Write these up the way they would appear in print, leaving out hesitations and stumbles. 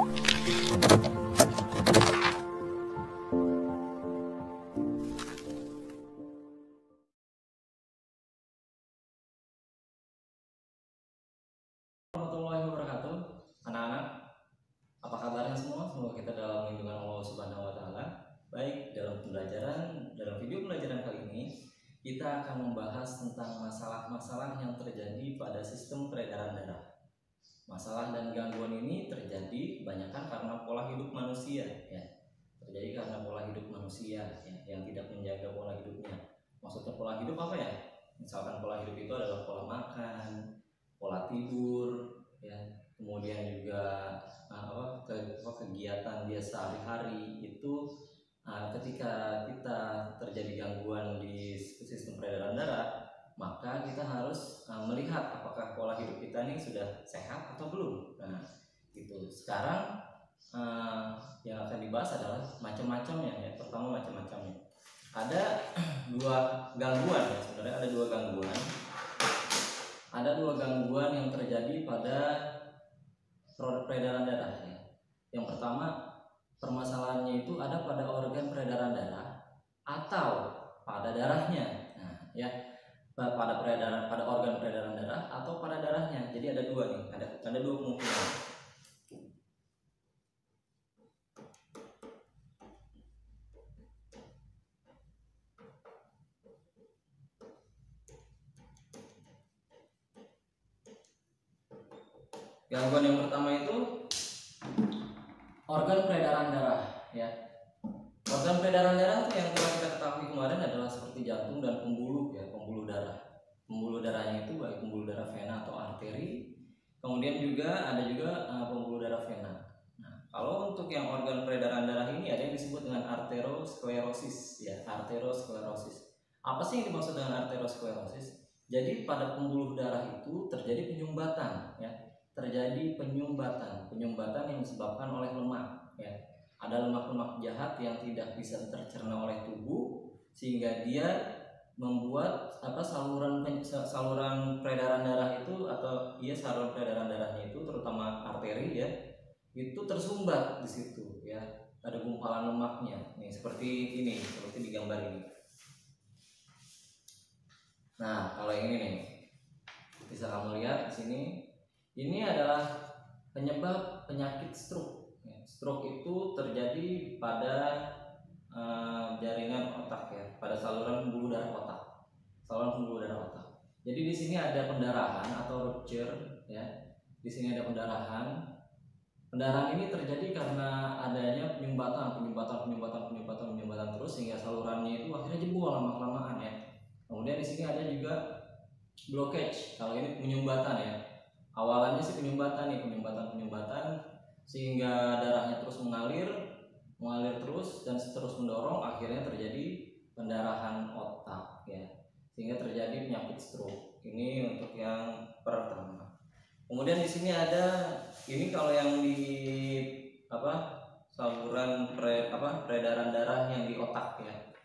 Warahmatullahi wabarakatuh. Anak-anak, apa kabarnya semua? Semoga kita dalam lindungan Allah Subhanahu wa taala. Baik, dalam video pembelajaran kali ini kita akan membahas tentang masalah-masalah yang terjadi pada sistem peredaran darah. Masalah dan gangguan ini terjadi kebanyakan karena pola hidup manusia, ya. Terjadi karena pola hidup manusia, ya, yang tidak menjaga pola hidupnya. Maksudnya pola hidup apa ya? Misalkan pola hidup itu adalah pola makan, pola tidur, ya, kemudian juga kegiatan dia sehari-hari itu. Ketika kita terjadi gangguan di sistem peredaran darah, maka kita harus melihat apakah pola hidup kita ini sudah sehat atau belum. Nah, itu sekarang yang akan dibahas adalah macam-macamnya, ya. Pertama, macam-macamnya. Ada dua gangguan, ya. Sebenarnya ada dua gangguan. Ada dua gangguan yang terjadi pada peredaran darah, ya. Yang pertama, permasalahannya itu ada pada organ peredaran darah atau pada darahnya. Nah, ya, pada organ peredaran darah atau pada darahnya. Jadi ada dua nih, ada dua kemungkinan. Gangguan yang pertama itu organ peredaran darah, ya. Organ peredaran darah itu yang telah kita ketahui kemarin adalah seperti jantung dan pembuluh, ya, pembuluh darah. Pembuluh darahnya itu baik pembuluh darah vena atau arteri, kemudian juga ada pembuluh darah vena. Nah, kalau untuk yang organ peredaran darah ini ada yang disebut dengan arteriosklerosis, ya, arteriosklerosis. Apa sih yang dimaksud dengan arteriosklerosis? Jadi pada pembuluh darah itu terjadi penyumbatan, ya. Terjadi penyumbatan yang disebabkan oleh lemak, ya. Ada lemak-lemak jahat yang tidak bisa tercerna oleh tubuh sehingga dia membuat saluran peredaran darah itu saluran peredaran darahnya itu terutama arteri, ya, itu tersumbat di situ, ya. Ada gumpalan lemaknya. Nih seperti ini, seperti di gambar ini. Nah, kalau yang ini nih bisa kamu lihat di sini. Ini adalah penyebab penyakit stroke. Stroke itu terjadi pada jaringan otak, ya, pada saluran pembuluh darah otak. Saluran pembuluh darah otak. Jadi di sini ada pendarahan atau rupture, ya. Di sini ada pendarahan. Pendarahan ini terjadi karena adanya penyumbatan terus sehingga salurannya itu akhirnya jebol lama-kelamaan, ya. Kemudian di sini ada juga blockage. Kalau ini penyumbatan, ya. Awalannya sih penyumbatan sehingga darahnya terus mengalir terus dan terus mendorong, akhirnya terjadi pendarahan otak, ya, sehingga terjadi penyakit stroke. Ini untuk yang pertama. Kemudian di sini ada kalau yang di saluran peredaran darah yang di otak, ya.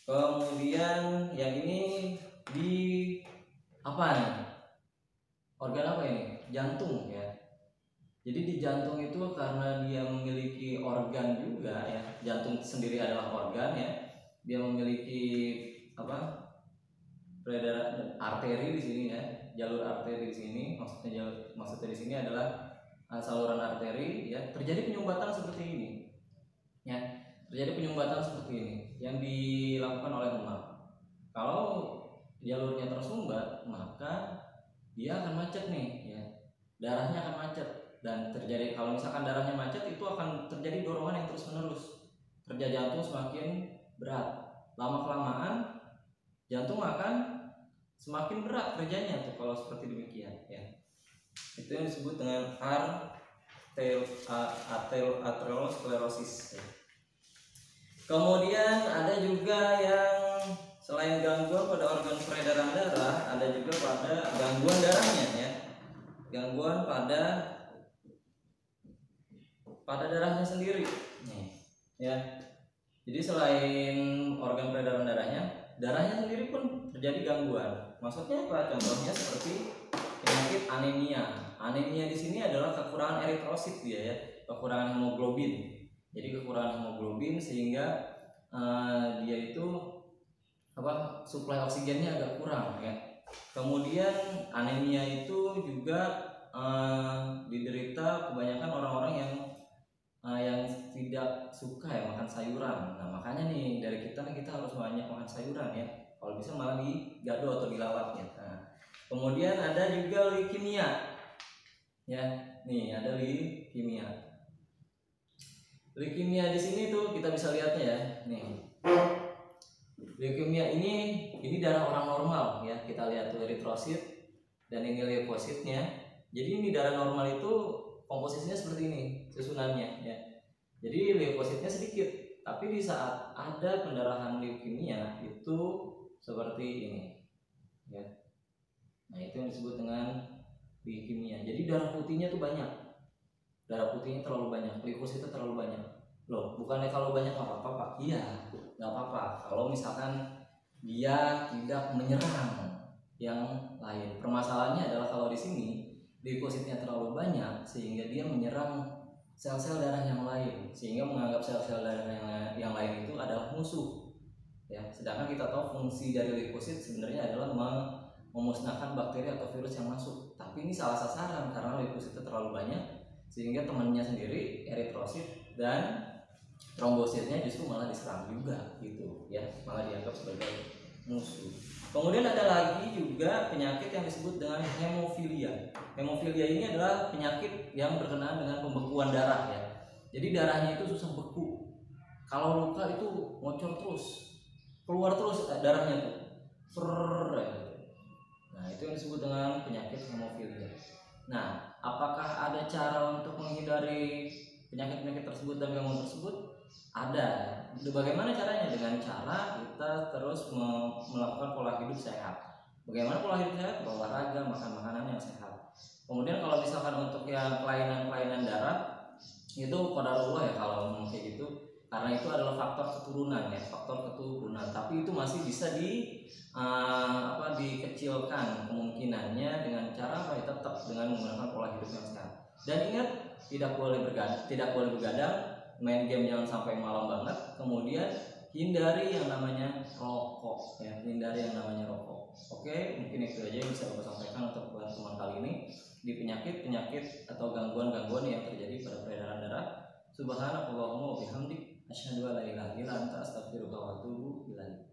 Kemudian yang ini di organ apa ini? Jantung, ya. Jadi di jantung itu karena dia memiliki organ juga, ya. Jantung sendiri adalah organ, ya. Dia memiliki peredaran arteri di sini, ya. Jalur arteri di sini. Maksudnya di sini adalah saluran arteri, ya. Terjadi penyumbatan seperti ini, ya. Terjadi penyumbatan seperti ini yang dilakukan oleh lemak. Kalau jalurnya tersumbat, maka dia akan macet nih, ya. Darahnya akan macet dan terjadi, kalau misalkan darahnya macet itu akan terjadi dorongan yang terus-menerus. Kerja jantung semakin berat. Lama-kelamaan jantung akan semakin berat kerjanya tuh kalau seperti demikian, ya. Itu yang disebut dengan arteriosklerosis, ya. Kemudian ada juga yang selain gangguan pada organ peredaran darah, ada juga pada gangguan darahnya, ya. Gangguan pada darahnya sendiri, ya. Jadi selain organ peredaran darahnya sendiri pun terjadi gangguan. Maksudnya apa? Contohnya seperti penyakit anemia. Anemia di sini adalah kekurangan eritrosit dia ya, kekurangan hemoglobin. Jadi kekurangan hemoglobin sehingga dia itu suplai oksigennya agak kurang ya. Kemudian anemia itu juga diderita kebanyakan orang-orang yang tidak suka ya makan sayuran. Nah makanya nih dari kita harus banyak makan sayuran ya. Kalau bisa malah digado atau dilalap ya. Nah, kemudian ada juga leukemia ya. Nih ada leukemia. Leukemia di sini tuh kita bisa lihatnya ya. Nih leukemia ini darah orang normal ya. Kita lihat tuh eritrosit dan ini leukositnya. Jadi ini darah normal itu komposisinya seperti ini susunannya ya. Jadi leukositnya sedikit, tapi di saat ada pendarahan leukemia itu seperti ini ya. Nah itu yang disebut dengan leukemia. Jadi darah putihnya tuh banyak, darah putihnya terlalu banyak, leukositnya terlalu banyak. Loh bukannya kalau banyak nggak apa-apa Pak? Iya nggak apa-apa kalau misalkan dia tidak menyerang yang lain. Permasalahannya adalah kalau di sini leukositnya terlalu banyak sehingga dia menyerang sel-sel darah yang lain, sehingga menganggap sel-sel darah yang lain itu adalah musuh ya. Sedangkan kita tahu fungsi dari leukosit sebenarnya adalah memusnahkan bakteri atau virus yang masuk. Tapi ini salah sasaran karena leukositnya terlalu banyak sehingga temannya sendiri eritrosit dan trombositnya justru malah diserang juga gitu ya, malah dianggap sebagai musuh. Kemudian ada lagi juga penyakit yang disebut dengan hemofilia. Hemofilia ini adalah penyakit yang berkenaan dengan pembekuan darah ya. Jadi darahnya itu susah beku. Kalau luka itu ngocor terus, keluar terus darahnya tuh. Nah itu yang disebut dengan penyakit hemofilia. Nah apakah ada cara untuk menghindari penyakit-penyakit tersebut dan gangguan tersebut? Ada. Bagaimana caranya? Dengan cara kita terus melakukan pola hidup sehat. Bagaimana pola hidup sehat? Berolahraga, makan makanan yang sehat. Kemudian kalau misalkan untuk yang kelainan-kelainan darah itu qadarullah ya kalau kayak gitu, karena itu adalah faktor keturunan ya, faktor keturunan. Tapi itu masih bisa dikecilkan kemungkinannya dengan cara apa? Tetap dengan menggunakan pola hidup yang sehat. Dan ingat tidak boleh begadang, main game jangan sampai malam banget. Kemudian hindari yang namanya rokok ya, hindari yang namanya rokok. Oke, mungkin itu aja yang bisa saya sampaikan untuk teman kali ini di penyakit atau gangguan-gangguan yang terjadi pada peredaran darah. Subhanakallahumma wa bihamdik asyhadu an la ilaha illa anta astaghfiruka wa atubu ilaik.